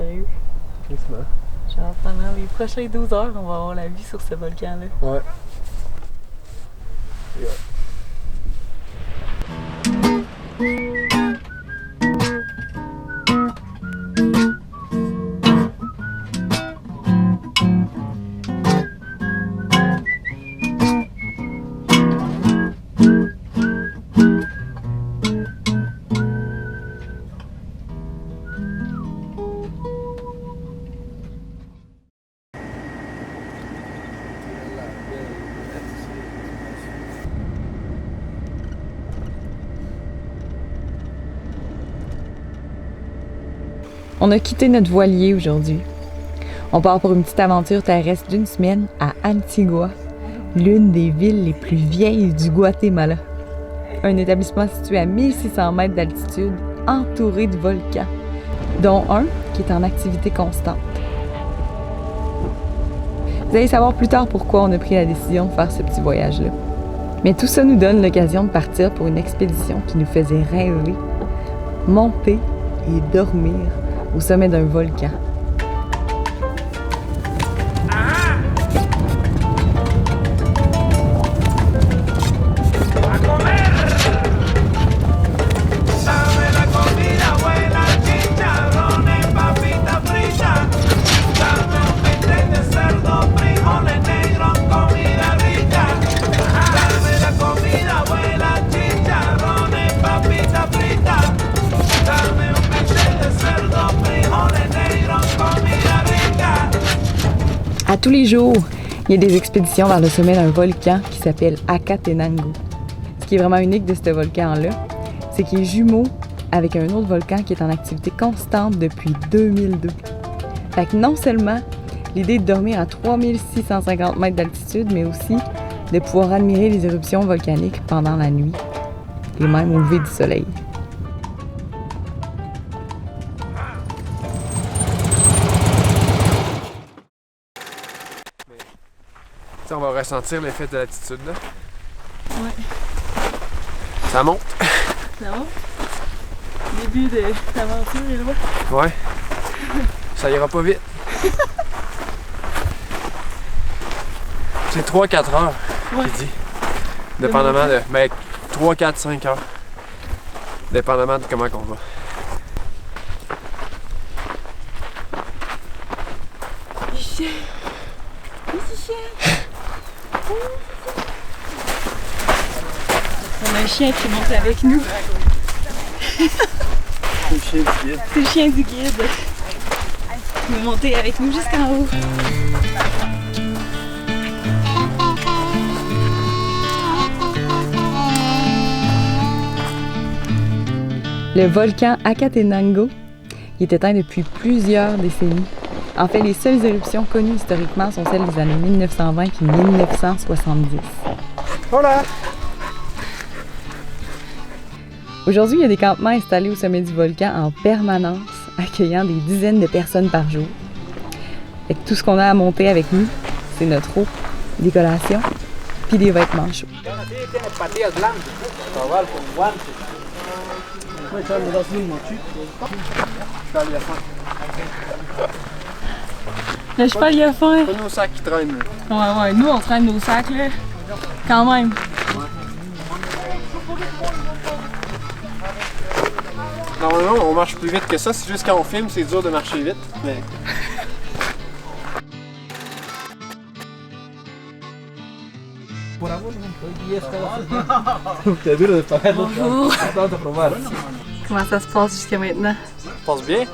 sérieux. Crissement. Genre pendant les prochaines 12 heures, on va avoir la vue sur ce volcan-là. Ouais. Yeah. On a quitté notre voilier aujourd'hui. On part pour une petite aventure terrestre d'une semaine à Antigua, l'une des villes les plus vieilles du Guatemala. Un établissement situé à 1600 mètres d'altitude, entouré de volcans, dont un qui est en activité constante. Vous allez savoir plus tard pourquoi on a pris la décision de faire ce petit voyage-là. Mais tout ça nous donne l'occasion de partir pour une expédition qui nous faisait rêver, monter et dormir au sommet d'un volcan. À tous les jours, il y a des expéditions vers le sommet d'un volcan qui s'appelle Acatenango. Ce qui est vraiment unique de ce volcan-là, c'est qu'il est jumeau avec un autre volcan qui est en activité constante depuis 2002. Fait que non seulement l'idée est de dormir à 3650 mètres d'altitude, mais aussi de pouvoir admirer les éruptions volcaniques pendant la nuit et même au lever du soleil. T'sais, on va ressentir l'effet de l'altitude là. Ouais. Ça monte. Ça va? Début de l'aventure est loin. Ouais. Ça ira pas vite. C'est 3-4 heures, Ouais. j'ai dit. Dépendamment de. Mais 3, 4, 5 heures. Dépendamment de comment on va. Les chiens! Les chiens! On a un chien qui monte avec nous. C'est le chien du guide. C'est le chien du guide. Il va monter avec nous jusqu'en haut. Le volcan Acatenango il est éteint depuis plusieurs décennies. En fait, les seules éruptions connues historiquement sont celles des années 1920 et 1970. Voilà! Aujourd'hui, il y a des campements installés au sommet du volcan en permanence, accueillant des dizaines de personnes par jour. Fait que tout ce qu'on a à monter avec nous, c'est notre eau, des collations, puis des vêtements chauds. Le cheval, il a faim. Pas nos sacs qui traînent. Là. Ouais, nous on traîne nos sacs là. Quand même. Normalement, on marche plus vite que ça. C'est juste quand on filme, c'est dur de marcher vite. Mais... Bonjour. Comment ça se passe jusqu'à maintenant? Ça passe bien.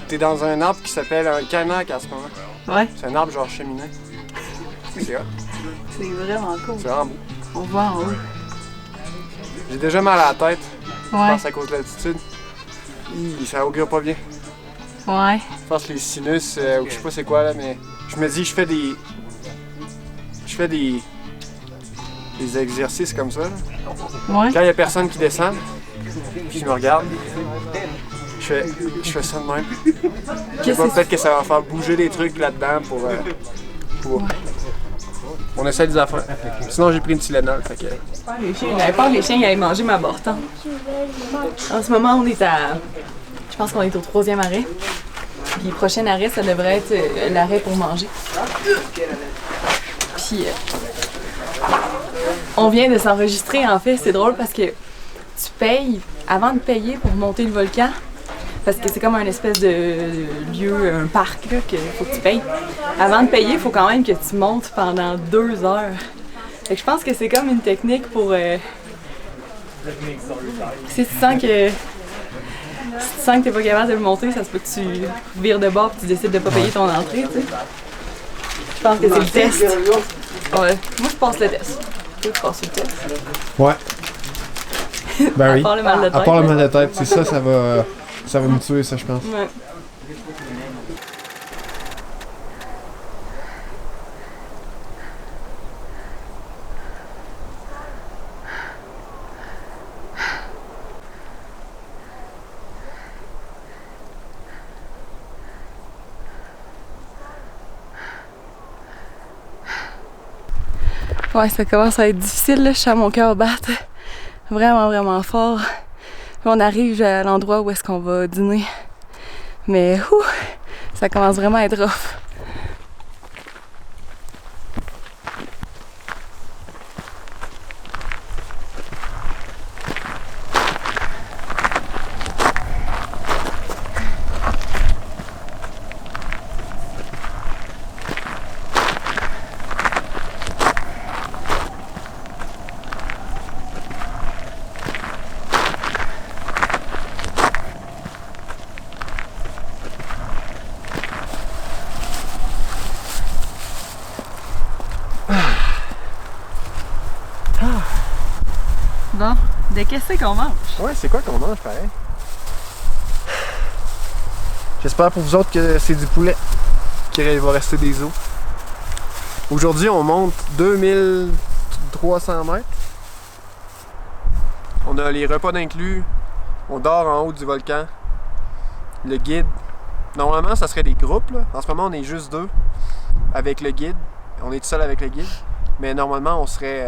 T'es dans un arbre qui s'appelle un canac en ce moment. Ouais, C'est un arbre genre cheminée. C'est hot. c'est vraiment cool. C'est vraiment beau. On voit en haut. J'ai déjà mal à la tête. Je Ouais, pense à cause de l'altitude. Ça augure pas bien. ouais. Je pense que les sinus, ou je sais pas c'est quoi là, mais je me dis, je fais des exercices comme ça. Là. Ouais. Quand il y a personne qui descend, puis je me regarde, je fais ça de même. Je sais pas, peut-être que ça va faire bouger des trucs là-dedans pour on essaie des affaires. Sinon j'ai pris une Tylenol, fait que... J'avais peur que les chiens ils allaient manger ma bortante. En ce moment, on est à... Je pense qu'on est au 3e arrêt. Puis prochain arrêt, ça devrait être l'arrêt pour manger. Puis on vient de s'enregistrer en fait, c'est drôle parce que tu payes avant de payer pour monter le volcan. Parce que c'est comme un espèce de lieu, un parc là, qu'il faut que tu payes. Avant de payer, il faut quand même que tu montes pendant 2 heures. Fait que je pense que c'est comme une technique pour... si tu sens que t'es pas capable de le monter, ça se peut que tu vires de bord et tu décides de pas payer ton entrée, tu sais. Je pense que c'est le test. Ouais. Moi, je passe le test. Toi, tu passes le test. Ouais. Ben oui. À part le mal de tête. À part le mal de tête, c'est ça, ça va nous tuer, ça, je pense. Ouais. Ouais, ça commence à être difficile, là. Je sens mon cœur battre vraiment, vraiment fort. Puis on arrive à l'endroit où est-ce qu'on va dîner. Mais, ça commence vraiment à être rough. Bon, de qu'est-ce qu'on mange? Ouais, c'est quoi qu'on mange, pareil? J'espère pour vous autres que c'est du poulet, qu'il va rester des os. Aujourd'hui, on monte 2300 mètres. On a les repas d'inclus. On dort en haut du volcan. Le guide. Normalement, ça serait des groupes, là. En ce moment, on est juste 2 avec le guide. On est tout seul avec le guide. Mais normalement, on serait...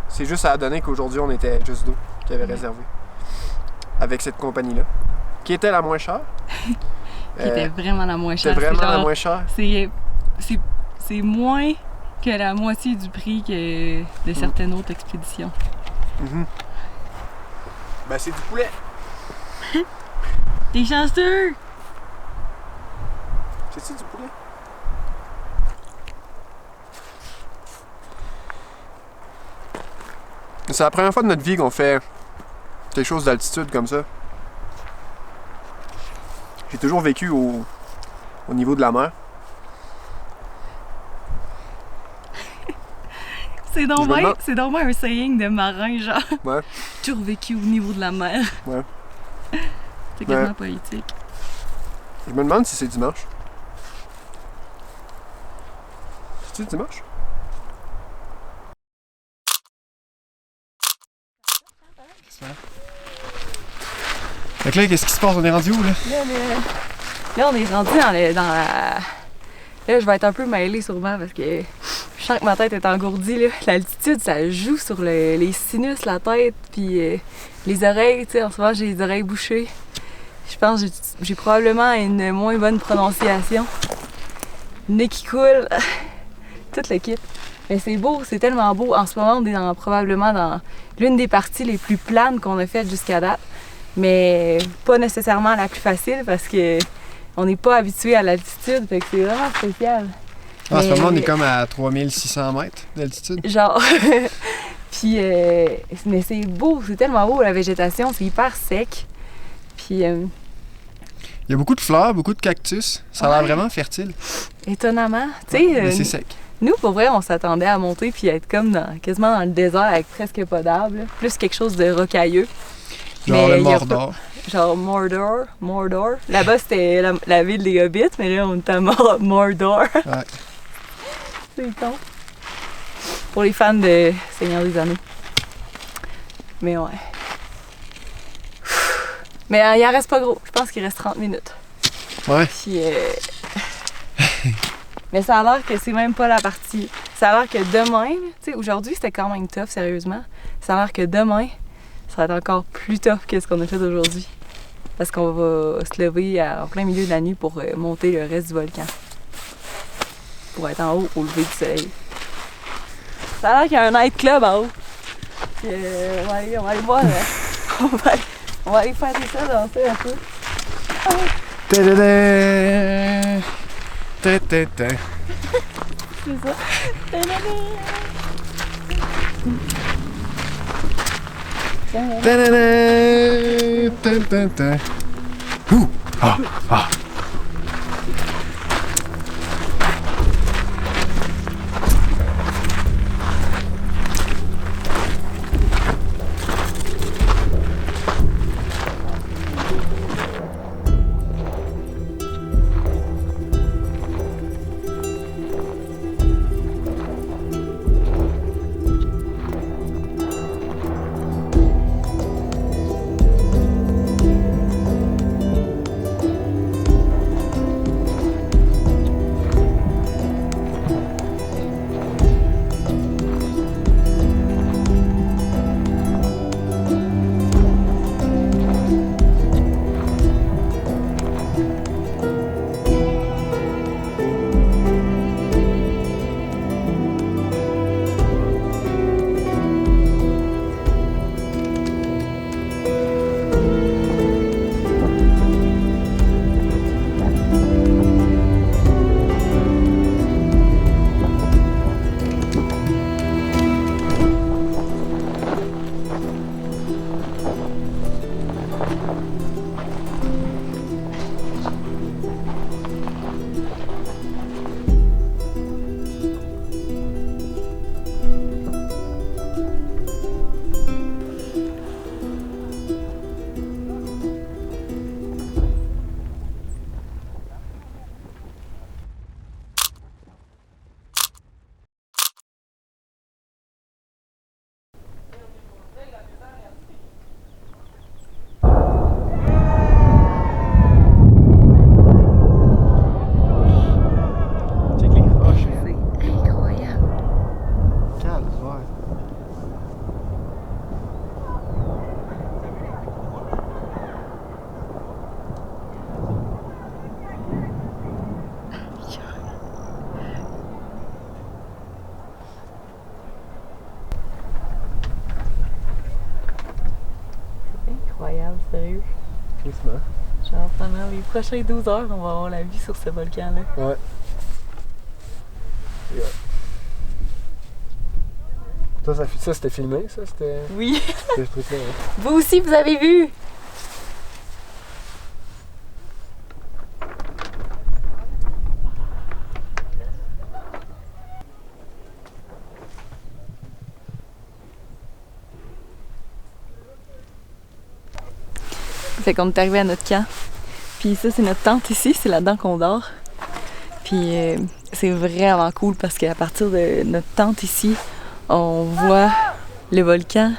C'est juste à donner qu'aujourd'hui, on était juste 2 qui avaient réservé. Avec cette compagnie-là. Qui était la moins chère. Qui était vraiment la moins chère. C'était vraiment la moins chère. C'est moins que la moitié du prix que de certaines autres expéditions. Ben, c'est du poulet. T'es chanceux! C'est-tu du poulet? C'est la première fois de notre vie qu'on fait quelque chose d'altitude comme ça. J'ai toujours vécu au niveau de la mer. C'est donc un saying de marin, genre. Ouais. Toujours vécu au niveau de la mer. Ouais. C'est quasiment poétique. Je me demande si c'est dimanche. C'est-tu dimanche? Fait que là, qu'est-ce qui se passe? On est rendu où, là? Là, on est rendu dans la... Là, je vais être un peu mêlée sûrement parce que je sens que ma tête est engourdie, là. L'altitude, ça joue sur les sinus, la tête, puis les oreilles, tu sais. En ce moment, j'ai les oreilles bouchées. Je pense que j'ai probablement une moins bonne prononciation. Le nez qui coule. Tout le kit. Mais c'est beau, c'est tellement beau. En ce moment, on est probablement dans l'une des parties les plus planes qu'on a faites jusqu'à date. Mais pas nécessairement la plus facile parce que on n'est pas habitué à l'altitude, fait que c'est vraiment spécial. En ce moment, on est comme à 3600 mètres d'altitude. Genre. Puis, mais c'est beau, c'est tellement beau la végétation, c'est hyper sec. Puis. Il y a beaucoup de fleurs, beaucoup de cactus. Ça a l'air vraiment fertile. Étonnamment. Tu sais. Mais c'est sec. Nous, pour vrai, on s'attendait à monter puis être comme quasiment dans le désert avec presque pas d'arbres, plus quelque chose de rocailleux. Genre le Mordor. Genre Mordor. Là-bas, c'était la ville des Hobbits, mais là, on est à Mordor. Ouais. C'est con. Pour les fans de Seigneur des Anneaux. Mais ouais. Mais il en reste pas gros. Je pense qu'il reste 30 minutes. Ouais. Puis, mais ça a l'air que c'est même pas la partie. Ça a l'air que demain, tu sais, aujourd'hui, c'était quand même tough, sérieusement. Ça a l'air que demain, ça va être encore plus tough que ce qu'on a fait aujourd'hui. parce qu'on va se lever en plein milieu de la nuit pour monter le reste du volcan. Pour être en haut au lever du soleil. Ça a l'air qu'il y a un nightclub en haut. Puis, on va aller voir. On va aller faire des ça, danser un peu. C'est ça. Incroyable, sérieux. Tristement. Genre pendant les prochaines 12 heures, on va avoir la vue sur ce volcan-là. Ouais. Yeah. Toi, ça c'était filmé, ça? C'était... Oui. C'était ce truc-là, hein? Vous aussi, vous avez vu? Fait qu'on est arrivé à notre camp. Puis ça, c'est notre tente ici, c'est là-dedans qu'on dort. Puis c'est vraiment cool parce qu'à partir de notre tente ici, on voit le volcan.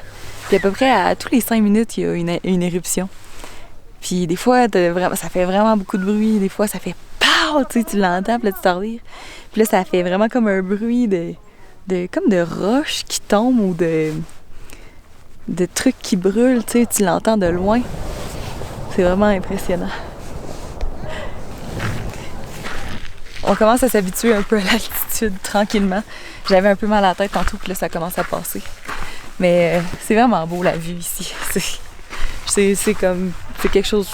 Puis à peu près à tous les 5 minutes, il y a une éruption. Puis des fois, ça fait vraiment beaucoup de bruit. Des fois, ça fait POW! Tu l'entends, puis là, tu t'en rires. Puis là, ça fait vraiment comme un bruit comme de roches qui tombent ou de trucs qui brûlent. Tu l'entends de loin. C'est vraiment impressionnant. On commence à s'habituer un peu à l'altitude tranquillement. J'avais un peu mal à la tête tantôt, puis là, ça commence à passer. Mais c'est vraiment beau la vue ici. C'est quelque chose.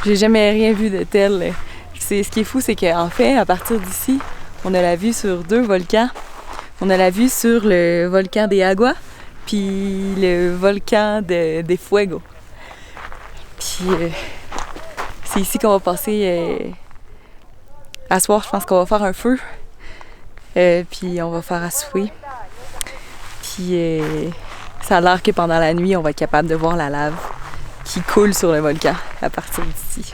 J'ai jamais rien vu de tel. Ce qui est fou, c'est qu'en fait, à partir d'ici, on a la vue sur 2 volcans. On a la vue sur le volcan des Aguas, puis le volcan des Fuego. Puis c'est ici qu'on va passer. À soir, je pense qu'on va faire un feu. Puis on va faire à souper. Puis ça a l'air que pendant la nuit, on va être capable de voir la lave qui coule sur le volcan à partir d'ici.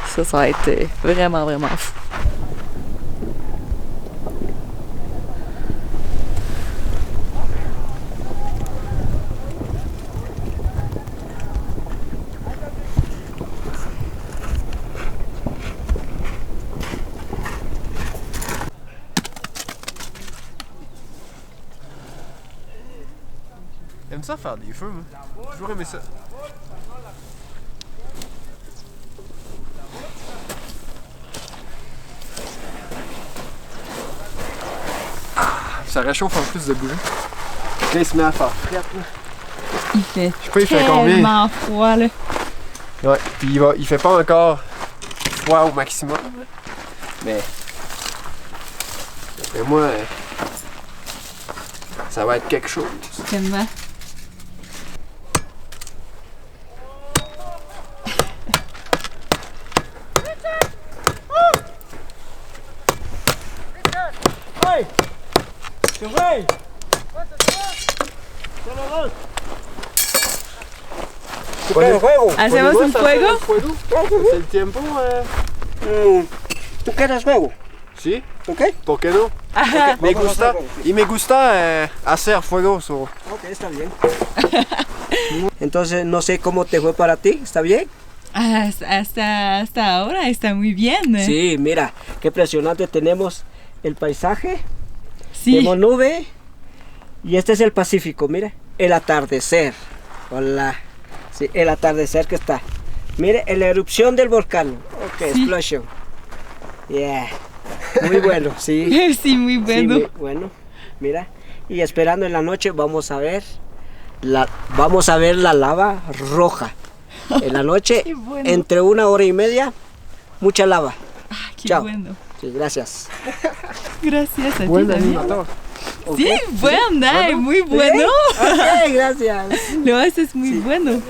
Ça va être vraiment, vraiment fou. J'aime ça faire des feux, moi. J'ai toujours aimé ça. ça réchauffe en plus de bouger. Là, il se met à faire fret, là. Il fait Je sais pas, il fait combien? tellement froid, là. Ouais, puis il fait pas encore froid au maximum. Là. Mais moi, ça va être quelque chose. Tellement. ¿Hacemos un fuego? ¿Es el tiempo? ¿Tú quieres juego? Sí. ¿Ok? ¿Por qué no? Me gusta, y me gusta hacer fuego. So. Ok, está bien. Entonces, no sé cómo te fue para ti, ¿está bien? Hasta ahora está muy bien. Sí, mira, qué impresionante tenemos el paisaje. Sí. Tenemos nube y este es el Pacífico, mira, el atardecer. Hola. Sí, el atardecer que está. Mire, la erupción del volcán. Ok, Sí. explosion. Yeah. Muy bueno, sí. Sí, muy Sí, bueno. muy bueno. Mira, y esperando en la noche vamos a ver la lava roja. En la noche, Qué bueno. entre 1 hora y media, mucha lava. Qué Chao. bueno. Sí, gracias. Gracias a ti Buen también. animador. Sí, bueno, muy bueno. Ok, gracias. Lo haces muy bueno.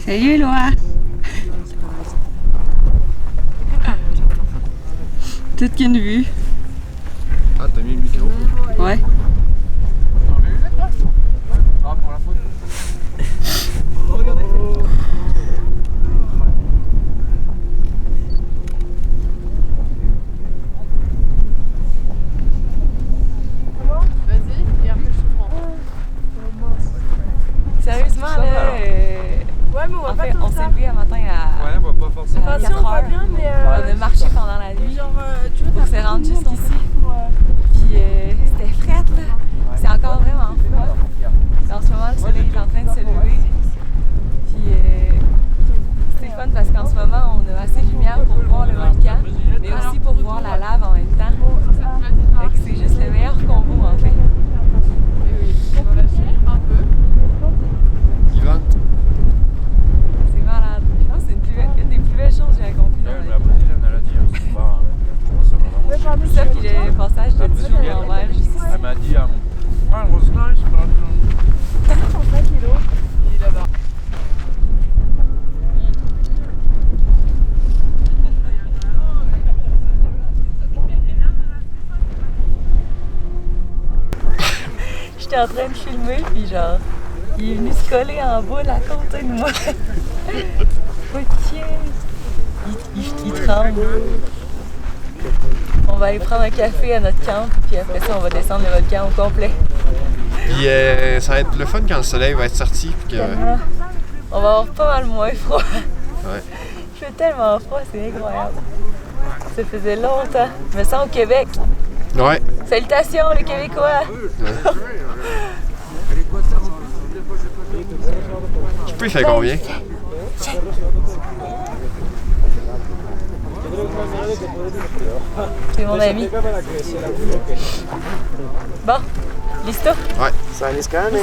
Salut Loa. Toute qu'une vue. Ah, t'as mis le micro? Ouais. Ah, pour la photo. Sérieusement, là. Ouais, mais on va En pas fait, tout on s'est ça. levé un matin à. Ouais, on va pas forcément. Enfin, si, 4 on va heures. bien, mais. On a marché pendant la nuit. Genre, tu veux, Pour t'as se rendre tout le monde, en jusqu'ici. fait, pour, Puis c'était frette, là. C'est encore vraiment froid. En ce moment, le soleil est en train de se lever. Puis c'est fun parce qu'en ce moment, on a assez de lumière pour voir le volcan, mais aussi pour voir la lave en même temps. Fait que c'est juste le meilleur combo en fait. Yvan? C'est malade. Je pense que c'est une des plus belles choses que j'ai accomplies dans ma vie. Ça, puis le passage de 10 jours en mer juste ici. Elle m'a dit, Roselyne, je prends ton... 5 kilos. Il est là-bas. J'étais en train de filmer, puis genre, il est venu se coller en boule à côté de moi. Oh tiens! Il tremble. On va aller prendre un café à notre camp, puis après ça, on va descendre le volcan au complet. Puis ça va être le fun quand le soleil va être sorti. Puis que... On va avoir pas mal moins froid. Ouais. Il fait tellement froid, c'est incroyable. Ça faisait longtemps. Je me sens au Québec. Ouais. Salutations les Québécois! il fait combien? C'est mon ami. Bon, listo? Ouais. Sign is coming.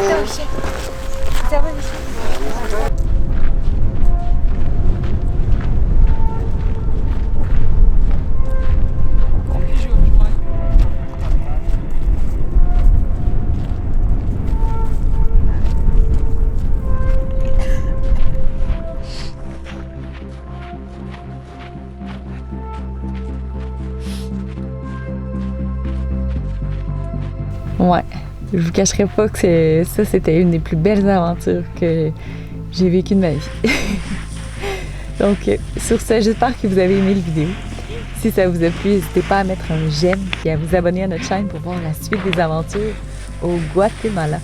Ouais, je vous cacherai pas que ça, c'était une des plus belles aventures que j'ai vécues de ma vie. Donc, sur ce, j'espère que vous avez aimé la vidéo. Si ça vous a plu, n'hésitez pas à mettre un j'aime et à vous abonner à notre chaîne pour voir la suite des aventures au Guatemala.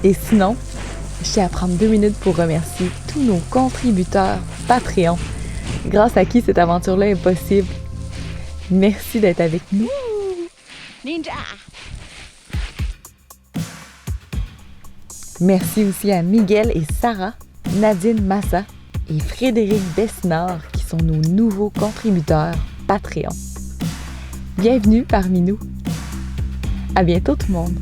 Et sinon, je tiens à prendre 2 minutes pour remercier tous nos contributeurs Patreon, grâce à qui cette aventure-là est possible. Merci d'être avec nous. Ninja! Merci aussi à Miguel et Sarah, Nadine Massa et Frédéric Bessinard qui sont nos nouveaux contributeurs Patreon. Bienvenue parmi nous. À bientôt tout le monde.